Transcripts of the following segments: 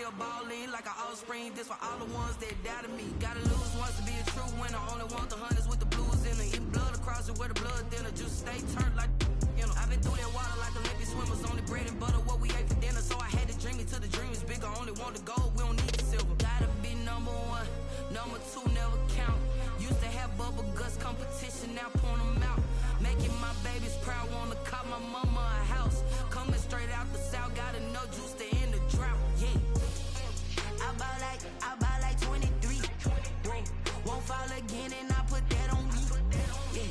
still ballin' like an offspring. This for all the ones that doubted me. Gotta lose once to be a true winner. Only want the hunters with the blues in it. Eating blood across it where the blood thinner. Juice stay turned like you know. I've been through that water like Olympic swimmers. Only bread and butter what we ate for dinner. So I had to dream it till the dream is bigger. Only want the gold, we don't need the silver. Gotta be number one, number two never count. Used to have bubble guts competition, now point them out. Making my babies proud, wanna call my mama a house. Coming straight out the south, gotta know juice to end the drought. Yeah. I buy like 23. Won't fall again and I put that on me. Yeah.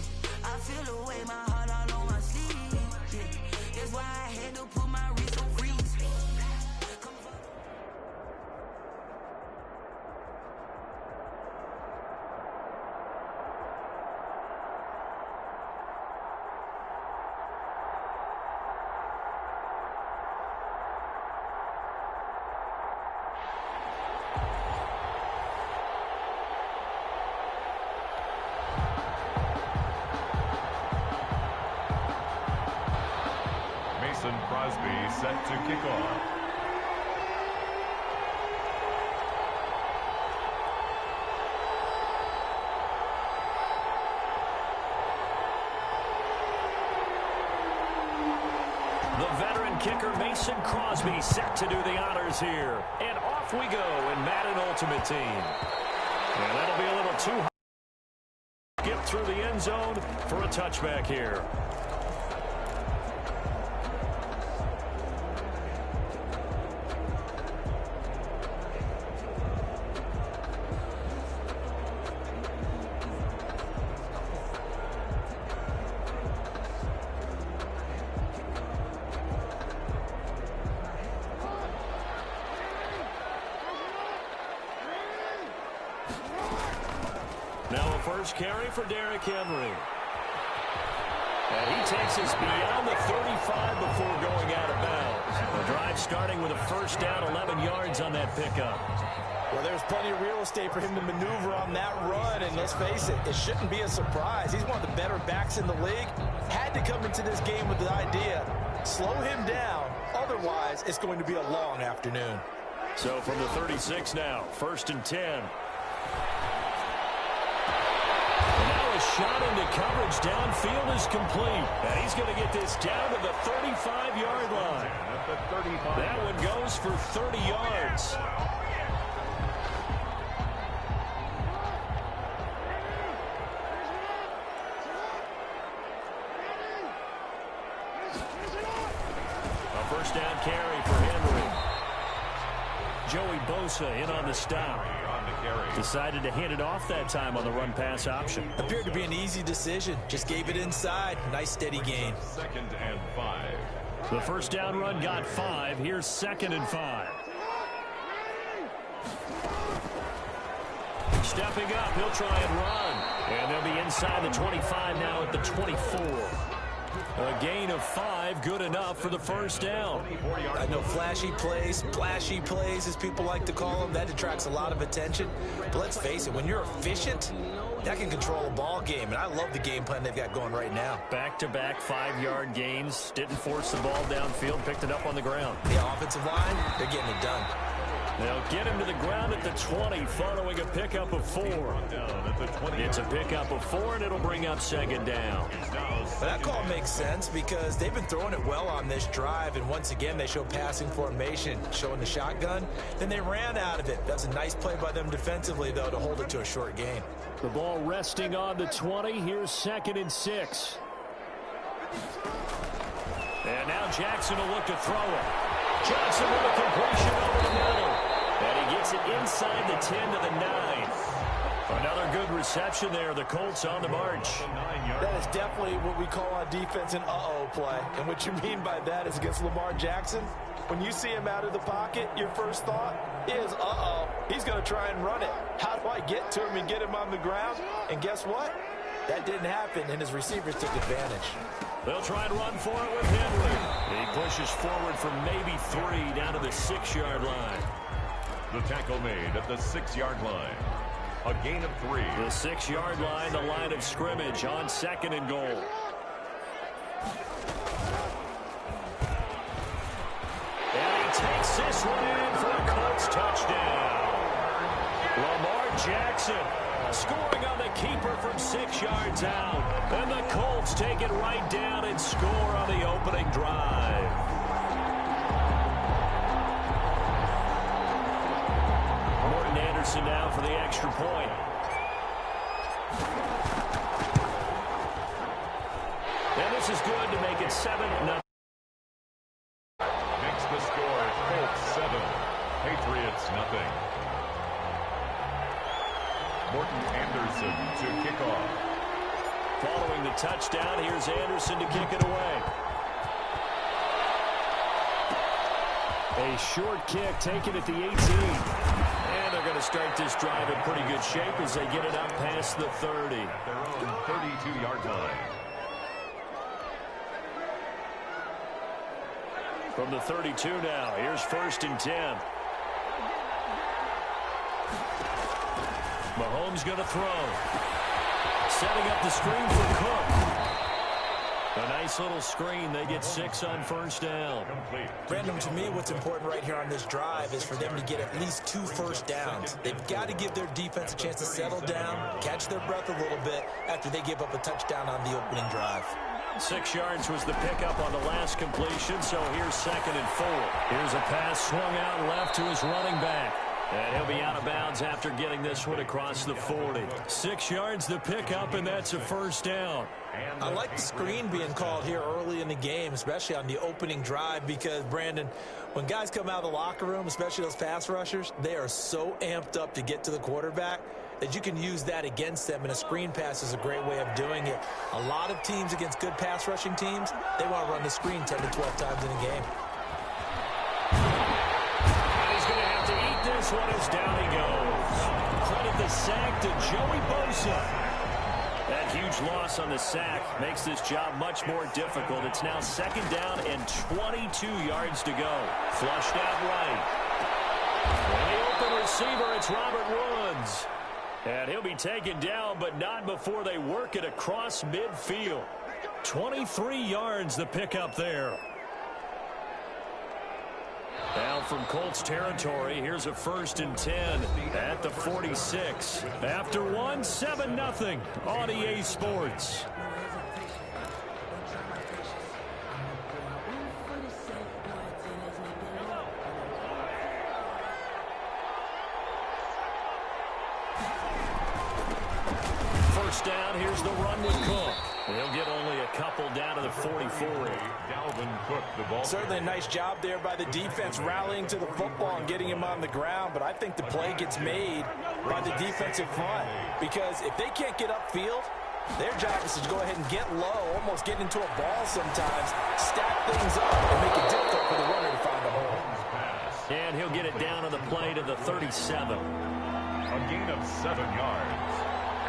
I feel the way my heart all on my sleeve. Yeah. That's why I had to put my wrist on freeze. Crosby set to kick off. The veteran kicker Mason Crosby set to do the honors here. And off we go in Madden Ultimate Team. And that'll be a little too high. Skip through the end zone for a touchback here. Now a first carry for Derrick Henry. And he takes us beyond the 35 before going out of bounds. The drive starting with a first down, 11 yards on that pickup. Well, there's plenty of real estate for him to maneuver on that run, and let's face it, it shouldn't be a surprise. He's one of the better backs in the league. Had to come into this game with the idea, slow him down, otherwise it's going to be a long afternoon. So from the 36 now, 1st and 10. Shot into coverage downfield is complete. And he's going to get this down to the 35-yard line. That one goes for 30 yards. A first down carry for Henry. Joey Bosa in on the stop. Decided to hand it off that time on the run-pass option. Appeared to be an easy decision. Just gave it inside. Nice steady gain. 2nd and 5. The first down run got 5. Here's 2nd and 5. Stepping up, he'll try and run. And they'll be inside the 25 now at the 24. A gain of 5, good enough for the first down. I know flashy plays, as people like to call them, that attracts a lot of attention. But let's face it, when you're efficient, that can control a ball game. And I love the game plan they've got going right now. Back-to-back 5-yard gains. Didn't force the ball downfield, picked it up on the ground. The offensive line, they're getting it done. They'll get him to the ground at the 20 following a pickup of 4. It's a pickup of 4, and it'll bring up 2nd down. But that call makes sense because they've been throwing it well on this drive, and once again they show passing formation, showing the shotgun. Then they ran out of it. That's a nice play by them defensively, though, to hold it to a short gain. The ball resting on the 20. Here's 2nd and 6. And now Jackson will look to throw it. Johnson with a completion over the middle. And he gets it inside the 10 to the 9. Another good reception there. The Colts on the march. That is definitely what we call on defense an uh-oh play. And what you mean by that is against Lamar Jackson, when you see him out of the pocket, your first thought is, uh-oh, he's going to try and run it. How do I get to him and get him on the ground? And guess what? That didn't happen, and his receivers took advantage. They'll try and run for it with Henry. He pushes forward from maybe 3 down to the 6-yard line. The tackle made at the 6-yard line. A gain of 3. The 6-yard line, the line of scrimmage on 2nd and goal. And he takes this one in for a Colts Jackson scoring on the keeper from 6 yards out. And the Colts take it right down and score on the opening drive. Morton Anderson now for the extra point. And this is good to make it 7-0. Makes the score Colts 7, Patriots nothing. Morton Anderson to kick off. Following the touchdown, here's Anderson to kick it away. A short kick taken at the 18. And they're going to start this drive in pretty good shape as they get it up past the 30. At their own 32-yard line. From the 32 now, here's 1st and 10. Mahomes going to throw. Setting up the screen for Cook. A nice little screen. They get 6 on 1st down. Brandon, to me, what's important right here on this drive is for them to get at least 2 first downs. They've got to give their defense a chance to settle down, catch their breath a little bit after they give up a touchdown on the opening drive. 6 yards was the pickup on the last completion, so here's 2nd and 4. Here's a pass swung out left to his running back. And he'll be out of bounds after getting this one across the 40. 6 yards the pickup, and that's a 1st down. I like the screen being called here early in the game, especially on the opening drive, because, Brandon, when guys come out of the locker room, especially those pass rushers, they are so amped up to get to the quarterback that you can use that against them, and a screen pass is a great way of doing it. A lot of teams against good pass rushing teams, they want to run the screen 10 to 12 times in a game. He's going to have to eat this one as down he goes. Credit the sack to Joey Bosa. That huge loss on the sack makes this job much more difficult. It's now 2nd down and 22 yards to go. Flushed out right. And the open receiver, it's Robert Woods. And he'll be taken down, but not before they work it across midfield. 23 yards the pickup there. Now from Colts territory, here's a 1st and 10 at the 46. After 1, 7-0 on EA Sports. First down, here's the run with Cook. He'll get only a couple down to the 44. Dalvin Cook, the ball. Certainly a nice job there by the defense rallying to the football and getting him on the ground, but I think the play gets made by the defensive front, because if they can't get upfield, their job is to go ahead and get low, almost get into a ball sometimes, stack things up, and make it difficult for the runner to find a hole. And he'll get it down on the play to the 37. A gain of 7 yards.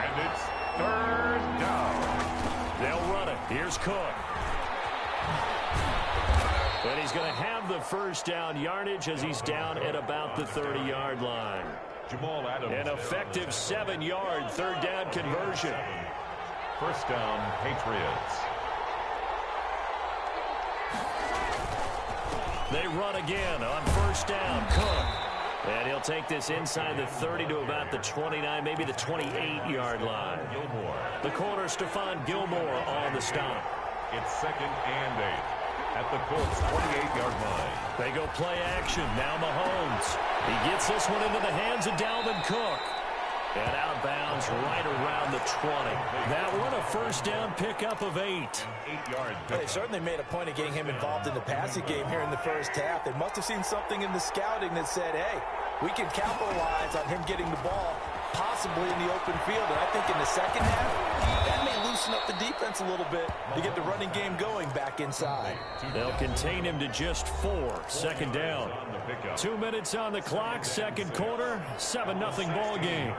And it's 3rd down. They'll run it. Here's Cook. But he's going to have the 1st down yardage as he's down at about the 30-yard line. Jamal Adams. An effective 7-yard 3rd down conversion. 1st down, Patriots. They run again on 1st down. Cook. And he'll take this inside the 30 to about the 29, maybe the 28-yard line. Gilmore. The corner, Stephon Gilmore, on the stop. It's 2nd and 8 at the Colts 28-yard line. They go play action. Now Mahomes. He gets this one into the hands of Dalvin Cook. And out of bounds right around the 20. That one a 1st down pickup of 8. 8-yard Well, they certainly made a point of getting him involved in the passing game here in the first half. They must have seen something in the scouting that said, hey, we can capitalize on him getting the ball possibly in the open field. And I think in the second half, that may loosen up the defense a little bit to get the running game going back inside. They'll contain him to just 4. 2nd down. 2 minutes on the clock. 2nd quarter. 7-0 ball game.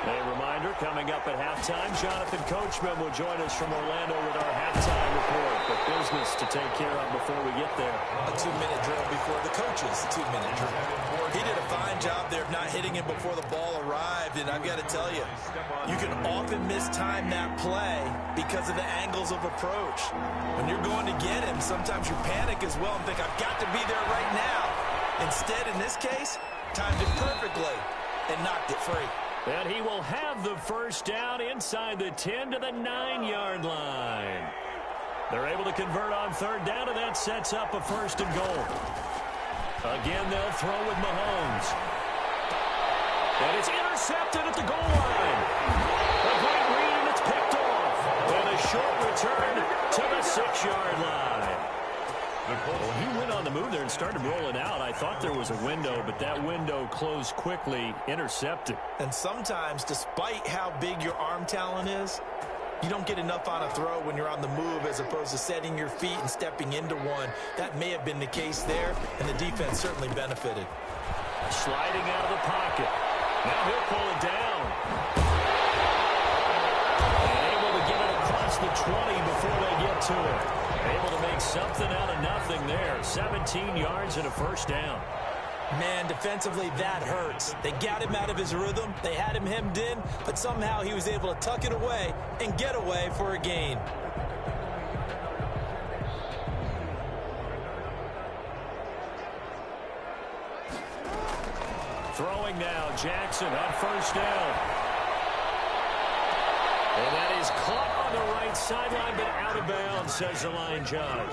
A reminder, coming up at halftime, Jonathan Coachman will join us from Orlando with our halftime report. But business to take care of before we get there. A 2-minute drill before the coaches' 2-minute drill. He did a fine job there of not hitting him before the ball arrived, and I've got to tell you, you can often mistime that play because of the angles of approach. When you're going to get him, sometimes you panic as well and think, I've got to be there right now. Instead, in this case, timed it perfectly. and knocked it free. And he will have the first down inside the 10 to the 9-yard line. They're able to convert on third down, and that sets up a first and goal. Again, they'll throw with Mahomes. And it's intercepted at the goal line. A great read, and it's picked off. And a short return to the 6-yard line. Well, he went on the move there and started rolling out. I thought there was a window, but that window closed quickly, intercepted. And sometimes, despite how big your arm talent is, you don't get enough on a throw when you're on the move as opposed to setting your feet and stepping into one. That may have been the case there, and the defense certainly benefited. Sliding out of the pocket. Now he'll pull it down. And able to get it across the 20 before they get to it. Able to make something out of nothing there. 17 yards and a first down. Man, defensively, that hurts. They got him out of his rhythm. They had him hemmed in, but somehow he was able to tuck it away and get away for a gain. Throwing now, Jackson on first down. And that is caught on the right sideline, but out of bounds, says the line judge.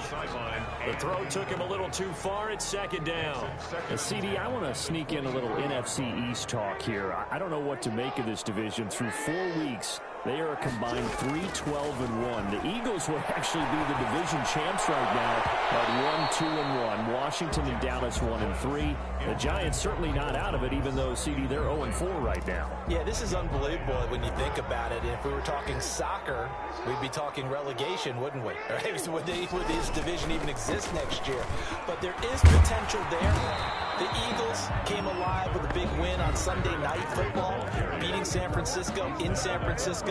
The throw took him a little too far. It's second down. CD, I want to sneak in a little NFC East talk here. I don't know what to make of this division. Through 4 weeks, they are a combined 3-12-1. The Eagles would actually be the division champs right now at 1-2-1. Washington and Dallas 1-3. The Giants certainly not out of it, even though, CD, they're 0-4 right now. Yeah, this is unbelievable when you think about it. If we were talking soccer, we'd be talking relegation, wouldn't we? Right? So would this division even exist next year? But there is potential there. The Eagles came alive with a big win on Sunday Night Football, beating San Francisco in San Francisco.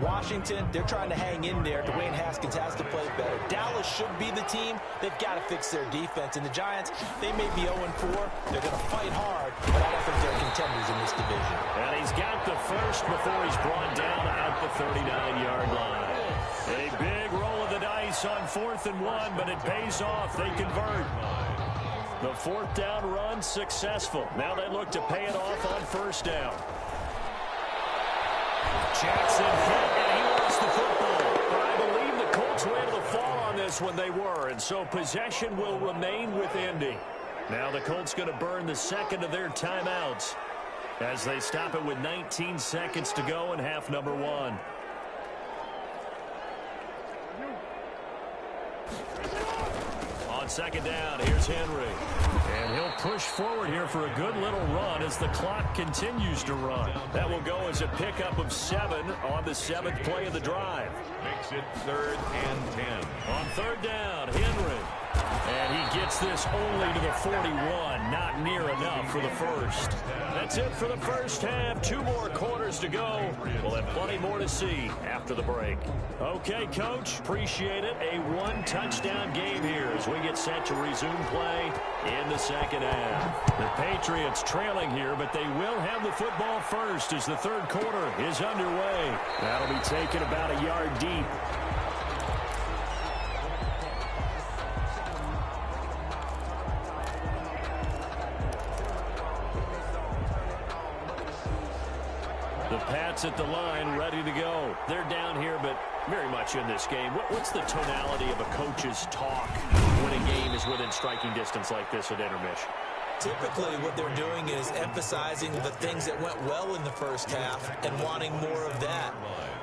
Washington, they're trying to hang in there. Dwayne Haskins has to play better. Dallas should be the team. They've got to fix their defense. And the Giants, they may be 0-4. They're going to fight hard, but I don't think they're contenders in this division. And he's got the first before he's brought down at the 39-yard line. A big roll of the dice on 4th and 1, but it pays off. They convert. The 4th down run successful. Now they look to pay it off on first down. Jackson hit, and he lost the football. But I believe the Colts were able to fall on this when they were, and so possession will remain with Indy. Now the Colts going to burn the second of their timeouts as they stop it with 19 seconds to go in half number 1. On second down, here's Henry. And he'll push forward here for a good little run as the clock continues to run. That will go as a pickup of 7 on the 7th play of the drive. Makes it 3rd and 10. On third down, Henry. And he gets this only to the 41. Not near enough for the first. That's it for the first half. 2 more quarters to go. We'll have plenty more to see after the break. Okay, Coach. Appreciate it. A 1-touchdown game here as we get set to resume play in the second half. The Patriots trailing here, but they will have the football first as the third quarter is underway. That'll be taken about a yard deep. The Pats at the line, ready to go. They're down here, but very much in this game. What's the tonality of a coach's talk when a game is within striking distance like this at intermission? Typically, what they're doing is emphasizing the things that went well in the first half and wanting more of that.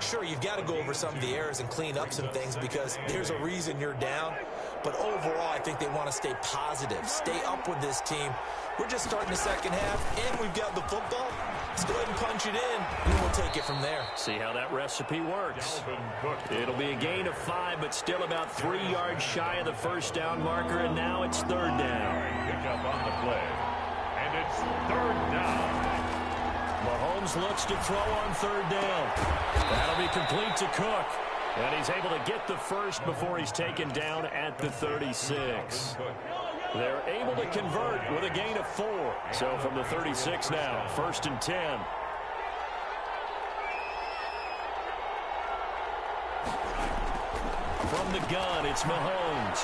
Sure, you've got to go over some of the errors and clean up some things because there's a reason you're down. But overall, I think they want to stay positive, stay up with this team. We're just starting the second half, and we've got the football. Let's go ahead and punch it in, and we'll take it from there. See how that recipe works. It'll be a gain of 5, but still about 3 yards shy of the first down marker, and now it's third down. Pick up on the play, and it's 3rd down. Mahomes looks to throw on third down. That'll be complete to Cook. And he's able to get the first before he's taken down at the 36. They're able to convert with a gain of 4. So from the 36 now, 1st and 10. From the gun, it's Mahomes.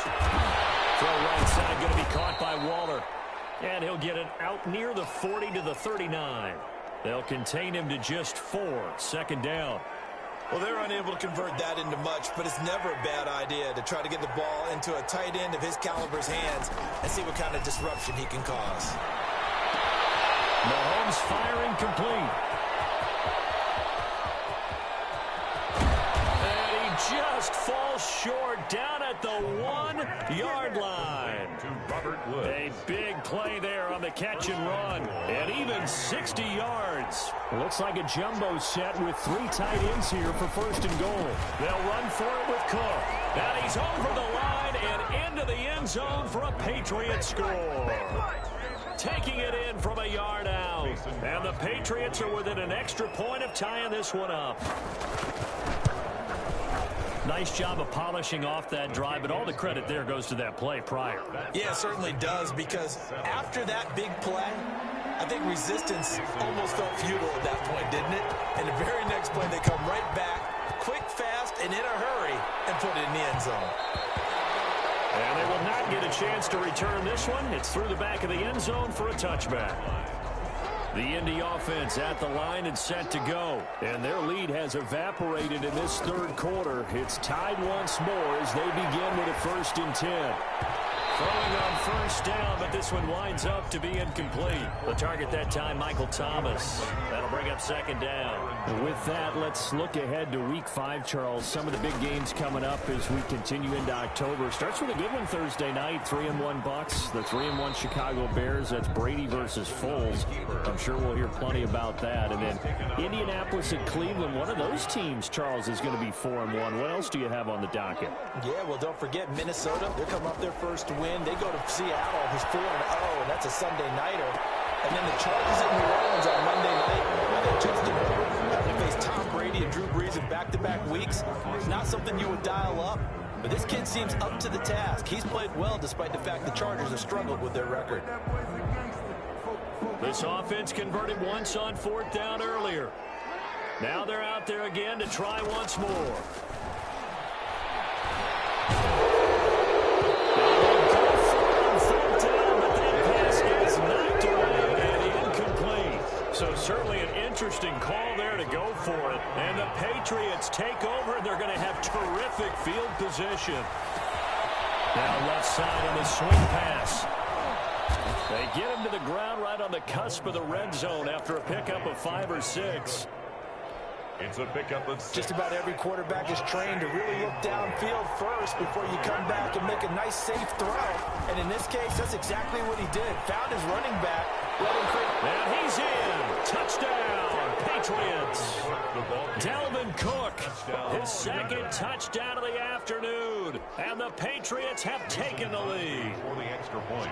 Throw right side going to be caught by Waller. And he'll get it out near the 40 to the 39. They'll contain him to just 4. Second down. Well, they're unable to convert that into much, but it's never a bad idea to try to get the ball into a tight end of his caliber's hands and see what kind of disruption he can cause. Mahomes firing complete. And he just falls short down at the 1-yard line. To Robert Woods. A big play there on the catch and run. And even 60 yards. Looks like a jumbo set with 3 tight ends here for first and goal. They'll run for it with Cook. And he's over the line and into the end zone for a Patriot score. Taking it in from a yard out. And the Patriots are within an extra point of tying this one up. Nice job of polishing off that drive, but all the credit there goes to that play prior. Yeah, it certainly does, because after that big play, I think resistance almost felt futile at that point, didn't it? And the very next play, they come right back, quick, fast, and in a hurry, and put it in the end zone. And they will not get a chance to return this one. It's through the back of the end zone for a touchback. The Indy offense at the line and set to go. And their lead has evaporated in this third quarter. It's tied once more as they begin with a 1st and 10. Throwing on first down, but this one winds up to be incomplete. The target that time, Michael Thomas. That'll bring up second down. With that, let's look ahead to Week 5, Charles. Some of the big games coming up as we continue into October. Starts with a good one Thursday night, 3-1 Bucks, the 3-1 Chicago Bears. That's Brady versus Foles. I'm sure we'll hear plenty about that. And then Indianapolis at Cleveland. One of those teams, Charles, is going to be 4-1. What else do you have on the docket? Yeah, well, don't forget Minnesota. They're coming off their first win. They go to Seattle, who's 4-0, and that's a Sunday nighter. And then the Chargers at New Orleans on Monday night. I think Justin Herbert having to face Tom Brady and Drew Brees in back-to-back weeks. Not something you would dial up. But this kid seems up to the task. He's played well despite the fact the Chargers have struggled with their record. This offense converted once on 4th down earlier. Now they're out there again to try once more. So certainly an interesting call there to go for it. And the Patriots take over, and they're going to have terrific field position. Now left side on the swing pass. They get him to the ground right on the cusp of the red zone after a pickup of 5 or 6. It's a pickup of 6. Just about every quarterback is trained to really look downfield first before you come back and make a nice, safe throw. And in this case, that's exactly what he did. Found his running back. And he's in. Touchdown, Patriots. Dalvin Cook, his 2nd touchdown of the afternoon. And the Patriots have taken the lead. For the extra point.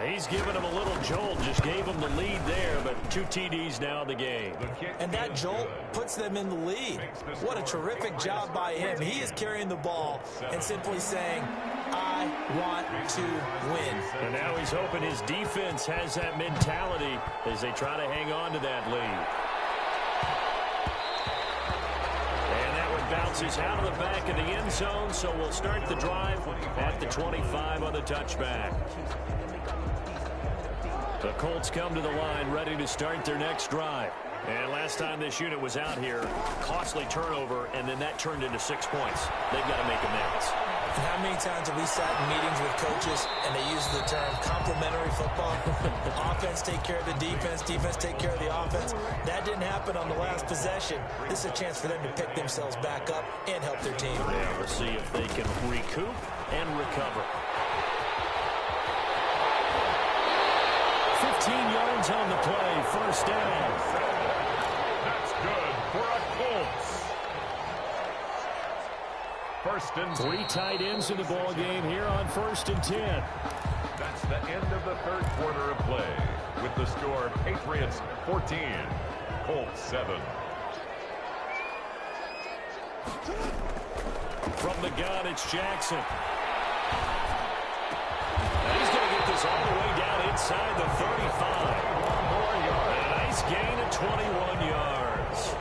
He's given him a little jolt, just gave him the lead there, but 2 TDs now in the game. And that jolt puts them in the lead. What a terrific job by him. He is carrying the ball and simply saying, I want to win. And now he's hoping his defense has that mentality as they try to hang on to that lead. And that one bounces out of the back of the end zone, so we'll start the drive at the 25 on the touchback. The Colts come to the line ready to start their next drive. And last time this unit was out here, costly turnover, and then that turned into 6 points. They've got to make amends. And how many times have we sat in meetings with coaches and they use the term complementary football? Offense take care of the defense, defense take care of the offense. That didn't happen on the last possession. This is a chance for them to pick themselves back up and help their team. Yeah, we'll see if they can recoup and recover. 15 yards on the play, first down. That's good for a Colts. First and 3 tight ends in the ball game here on 1st and 10. That's the end of the third quarter of play. With the score, Patriots 14, Colts 7. From the gun, it's Jackson. And he's going to get this all the way down inside the 35. A nice gain of 21 yards.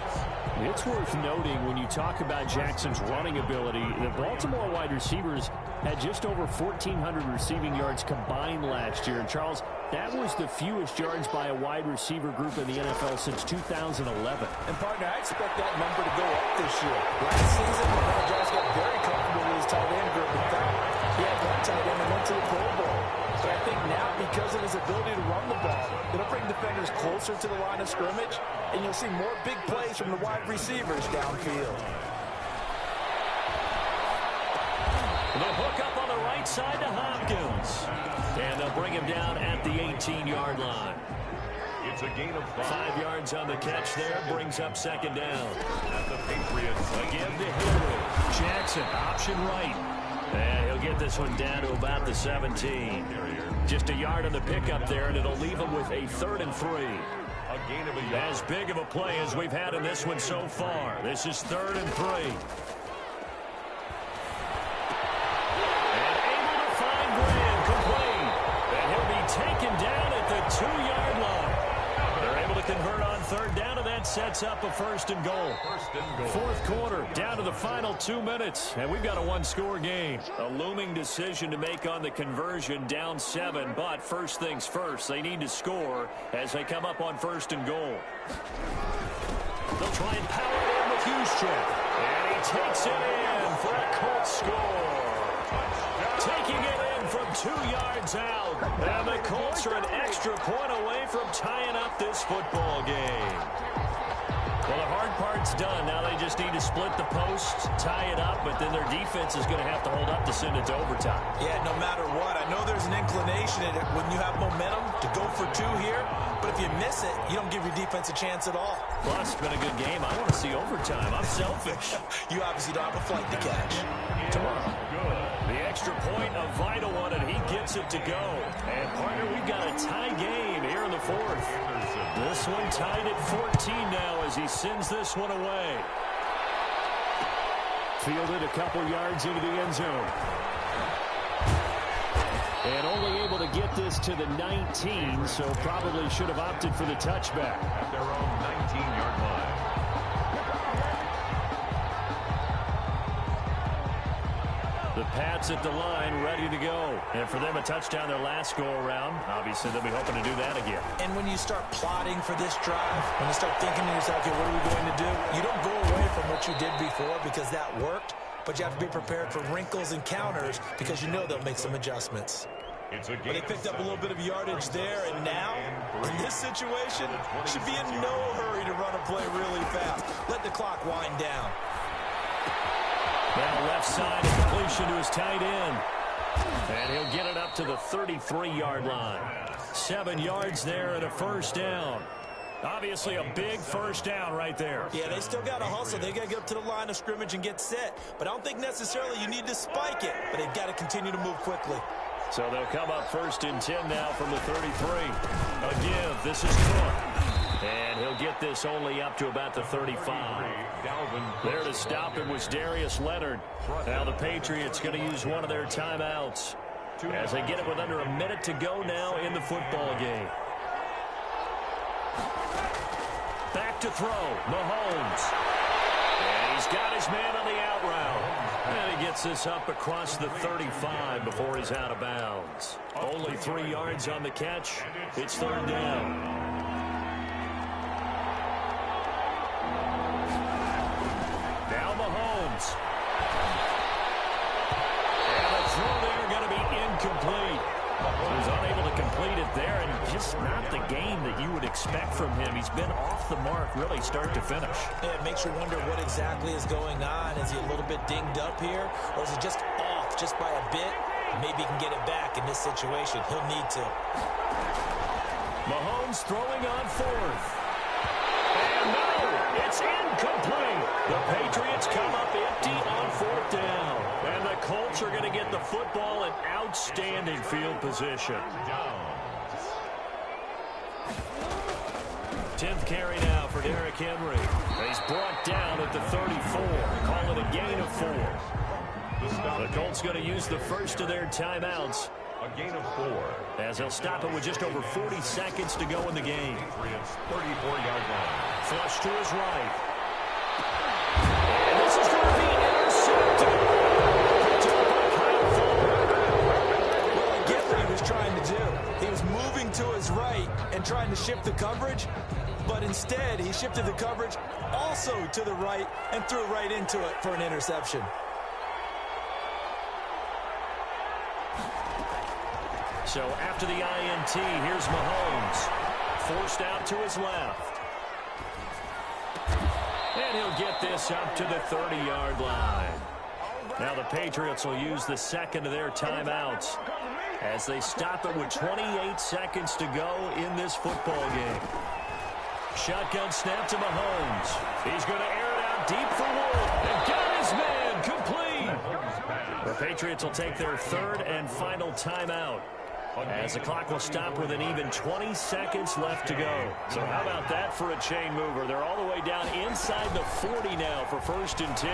It's worth noting when you talk about Jackson's running ability, the Baltimore wide receivers had just over 1,400 receiving yards combined last year. And, Charles, that was the fewest yards by a wide receiver group in the NFL since 2011. And, partner, I expect that number to go up this year. Last season, Lamar Jackson got very comfortable with his tight end group. In fact, he had one tight end that went to the Pro Bowl. But I think now, because of his ability to run the ball, it'll bring defenders closer to the line of scrimmage, and you'll see more big plays from the wide receivers downfield. The hook up on the right side to Hopkins. And they'll bring him down at the 18-yard line. It's a gain of 5 yards on the catch there. Brings up second down. At the Patriots. Again to Henry. Jackson, option right. And he'll get this one down to about the 17. Just a yard on the pickup there, and it'll leave him with a 3rd and 3. A gain of a yard. As big of a play as we've had in this one so far. This is 3rd and 3. Taken down at the 2-yard line. They're able to convert on 3rd down, and that sets up a 1st and goal. 4th quarter, down to the final 2 minutes, and we've got a 1-score game. A looming decision to make on the conversion, down 7, but first things first, they need to score as they come up on 1st and goal. They'll try and power it in with Juszczyk, and he takes it in for a Colts score. Taking it in from 2 yards out. And the Colts are an extra point away from tying up this football game. Well, the hard part's done. Now they just need to split the posts, tie it up, but then their defense is going to have to hold up to send it to overtime. Yeah, no matter what. I know there's an inclination in it when you have momentum to go for 2 here, but if you miss it, you don't give your defense a chance at all. Plus, it's been a good game. I want to see overtime. I'm selfish. You obviously don't have a flight to catch. Tomorrow. The extra point, a vital one, and he gets it to go. And, partner, we've got a tie game here in the 4th. This one tied at 14 now as he sends this one away. Fielded a couple yards into the end zone. And only able to get this to the 19, so probably should have opted for the touchback. At their own 19-yard line. The Pats at the line, ready to go. And for them, a touchdown their last go-around. Obviously, they'll be hoping to do that again. And when you start plotting for this drive, when you start thinking to yourself, okay, what are we going to do? You don't go away from what you did before because that worked, but you have to be prepared for wrinkles and counters because you know they'll make some adjustments. But they picked up a little bit of yardage there, and now, in this situation, should be in no hurry to run a play really fast. Let the clock wind down. Now left side, a completion to his tight end. And he'll get it up to the 33-yard line. 7 yards there and a 1st down. Obviously a big 1st down right there. Yeah, they still got to hustle. They got to get up to the line of scrimmage and get set. But I don't think necessarily you need to spike it. But they've got to continue to move quickly. So they'll come up 1st and 10 now from the 33. A give. This is Cook. And he'll get this only up to about the 35. There to stop him was Darius Leonard. Now the Patriots going to use one of their timeouts as they get it with under a minute to go now in the football game. Back to throw. Mahomes. And he's got his man on the out route. And he gets this up across the 35 before he's out of bounds. Only 3 yards on the catch. It's 3rd down. Now Mahomes. And the throw there going to be incomplete. He was unable to complete it there, and just not the game that you would expect from him. He's been off the mark really start to finish. Yeah, it makes you wonder what exactly is going on. Is he a little bit dinged up here, or is he just off just by a bit? Maybe he can get it back in this situation. He'll need to. Mahomes throwing on 4th. And no, it's incomplete. The Patriots come up empty on 4th down. And the Colts are going to get the football in outstanding field position. 10th carry now for Derrick Henry. He's brought down at the 34. Call it a gain of 4. The Colts going to use the first of their timeouts. A gain of 4. As they'll stop it with just over 40 seconds to go in the game. 34-yard line. Flush to his right. And this is going to be intercepted. Picked up by Kyle to his right and trying to shift the coverage, but instead he shifted the coverage also to the right and threw right into it for an interception. So after the INT, here's Mahomes. Forced out to his left. And he'll get this up to the 30-yard line. Now the Patriots will use the second of their timeouts as they stop it with 28 seconds to go in this football game. Shotgun snap to Mahomes. He's going to air it out deep for Wood. And got his man complete. The Patriots will take their third and final timeout as the clock will stop with an even 20 seconds left to go. So how about that for a chain mover? They're all the way down inside the 40 now for 1st and 10.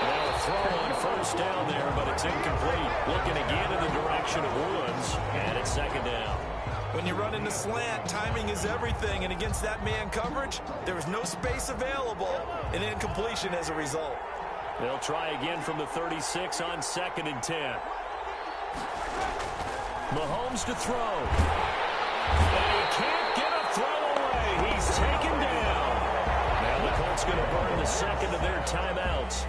Now a throw on first down there, but it's incomplete. Looking again in the direction of Woods, and it's 2nd down. When you run in the slant, timing is everything, and against that man coverage, there was no space available, and incompletion as a result. They'll try again from the 36 on 2nd and 10. Mahomes to throw. And he can't get a throw away. He's taken down. Now the Colts going to burn the second of their timeouts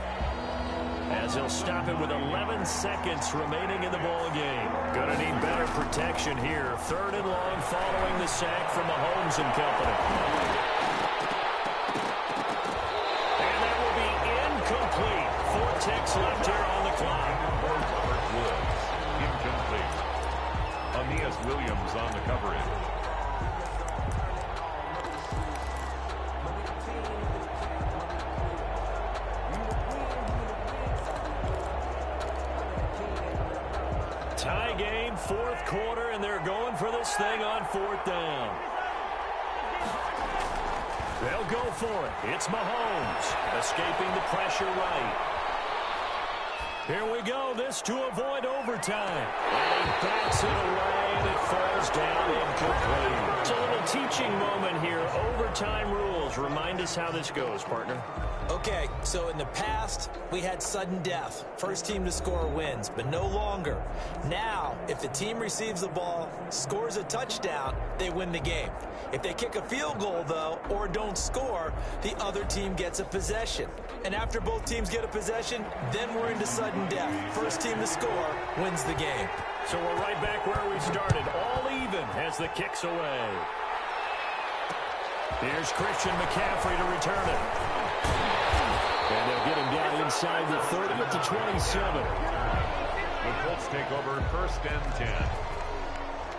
as he'll stop it with 11 seconds remaining in the ball game. Going to need better protection here. 3rd and long following the sack from Mahomes and company. And that will be incomplete. 4 ticks left here on the clock. Incomplete. Aeneas Williams on the coverage. Tie game, 4th quarter, and they're going for this thing on 4th down. They'll go for it. It's Mahomes escaping the pressure right. Here we go. This to avoid overtime. And he bats it away, and it falls down incomplete. It's a little teaching moment here. Overtime rules. Remind us how this goes, partner. Okay, so in the past, we had sudden death. First team to score wins, but no longer. Now, if the team receives the ball, scores a touchdown, they win the game. If they kick a field goal, though, or don't score, the other team gets a possession. And after both teams get a possession, then we're into sudden death. First team to score wins the game. So we're right back where we started, all even as the kick's away. Here's Christian McCaffrey to return it. And they'll get him down inside the 30 at the 27. The Colts take over 1st and 10.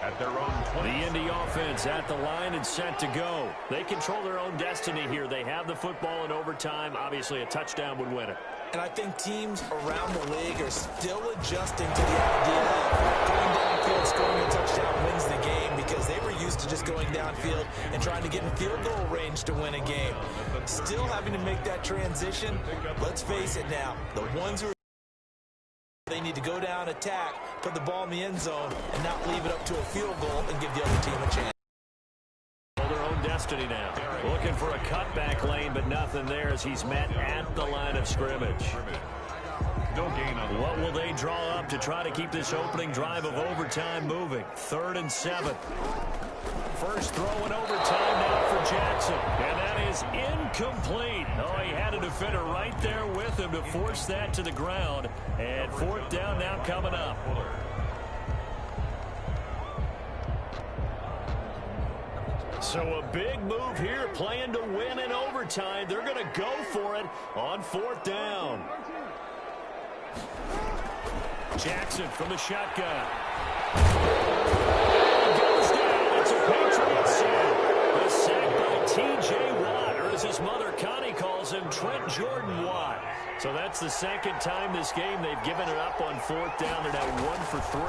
At their own 20. The Indy offense at the line and set to go. They control their own destiny here. They have the football in overtime. Obviously, a touchdown would win it. And I think teams around the league are still adjusting to the idea of going downfield, scoring a touchdown wins the game, because they were used to just going downfield and trying to get in field goal range to win a game. Still having to make that transition. Let's face it now, the ones who they need to go down, attack, put the ball in the end zone, and not leave it up to a field goal and give the other team a chance. Their own destiny now. Looking for a cutback lane, but nothing there as he's met at the line of scrimmage. No gain on what will they draw up to try to keep this opening drive of overtime moving? 3rd and 7. First throw in overtime now for Jackson. And that is incomplete. Oh, he had a defender right there with him to force that to the ground. And 4th down now coming up. So a big move here, playing to win in overtime. They're going to go for it on 4th down. Jackson from the shotgun. Goes down. It's a Patriots sack. The sack by T.J. Watt, or as his mother Connie calls him, Trent Jordan Watt. So that's the 2nd time this game they've given it up on 4th down. They're now 1 for 3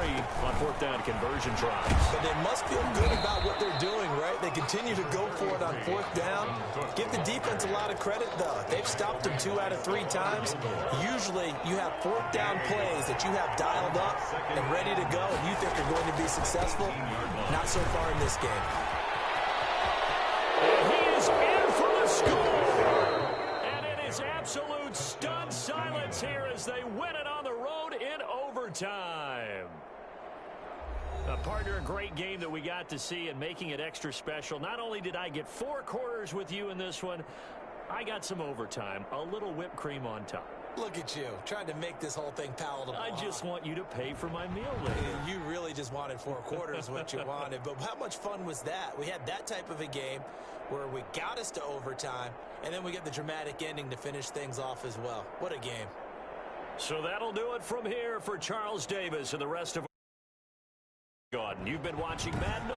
on 4th down conversion tries. But they must feel good about what they're doing, right? They continue to go for it on 4th down. Give the defense a lot of credit, though. They've stopped them 2 out of 3 times. Usually, you have 4th down plays that you have dialed up and ready to go, and you think are going to be successful. Not so far in this game. And he is in for the score. And it is absolute stunned silence here as they win it on the road in overtime. Partner, a great game that we got to see and making it extra special. Not only did I get 4 quarters with you in this one, I got some overtime, a little whipped cream on top. Look at you, trying to make this whole thing palatable. I just want you to pay for my meal later. You really just wanted 4 quarters, what you wanted. But how much fun was that? We had that type of a game where we got us to overtime, and then we get the dramatic ending to finish things off as well. What a game. So that'll do it from here for Charles Davis and the rest of Garden. You've been watching Madden.